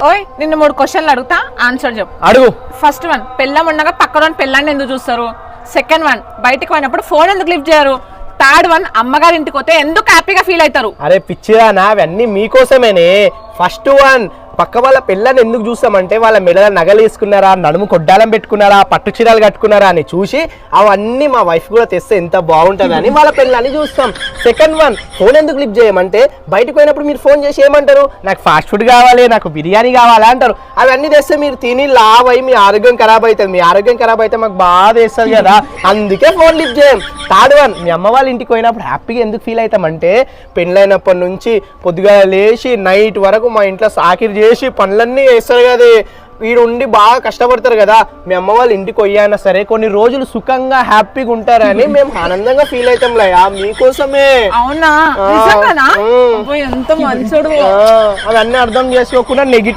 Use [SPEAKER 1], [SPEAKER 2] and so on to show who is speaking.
[SPEAKER 1] ఓయ్ నిన్ను 3 క్వశ్చన్లు అడుగుతా, ఆన్సర్ చెప్పు.
[SPEAKER 2] అడుగు.
[SPEAKER 1] ఫస్ట్ వన్, పెళ్ళం ఉండగా పక్కన పెళ్ళాన్ని ఎందుకు చూస్తారు? సెకండ్ వన్, బయటికి పోయినప్పుడు ఫోన్ ఎందుకు లిఫ్ట్ చేయరు? థర్డ్ వన్, అమ్మగారి ఇంటికి పోతే ఎందుకు హ్యాపీగా ఫీల్ అవుతారు?
[SPEAKER 2] అరే పిచ్చిదానా, అవన్నీ మీకోసమేనే. ఫస్ట్ వన్, పక్క వాళ్ళ పిల్లని ఎందుకు చూస్తామంటే వాళ్ళ మెడల నగలు వేసుకున్నారా, నడుము కొడ్డాలం పెట్టుకున్నారా, పట్టు చీరలు కట్టుకున్నారా అని చూసి అవన్నీ మా వైఫ్ కూడా తెస్తే ఎంత బాగుంటుంది అని వాళ్ళ పిల్లని చూస్తాం. సెకండ్ వన్, ఫోన్ ఎందుకు లిఫ్ట్ చేయమంటే బయటకు పోయినప్పుడు మీరు ఫోన్ చేసి ఏమంటారు, నాకు ఫాస్ట్ ఫుడ్ కావాలి, నాకు బిర్యానీ కావాలి అంటారు. అవన్నీ తెస్తే మీరు తిని లావ్ అయ్యి మీ ఆరోగ్యం ఖరాబ్ అవుతుంది. మీ ఆరోగ్యం ఖరాబ్ అయితే మాకు బాధ వేస్తుంది కదా, అందుకే ఫోన్ లిఫ్ట్ చేయం. థర్డ్ వన్, మీ అమ్మ వాళ్ళ ఇంటికి పోయినప్పుడు హ్యాపీగా ఎందుకు ఫీల్ అవుతామంటే పెళ్ళైనప్పటి నుంచి పొద్దుగా లేచి నైట్ వరకు మా ఇంట్లో సాకిరి చేసి పనులన్నీ చేస్తారు కదా, వీడు ఉండి బాగా కష్టపడతారు కదా. మీ అమ్మ వాళ్ళ ఇంటికి పోయినా సరే కొన్ని రోజులు సుఖంగా హ్యాపీగా ఉంటారని మేము ఆనందంగా ఫీల్ అవుతాం లయా, మీకోసమే.
[SPEAKER 1] అవునా? నిజంగానా? ఎంత మంచోడు.
[SPEAKER 2] అవన్నీ అర్థం చేసుకోకుండా నెగిటివ్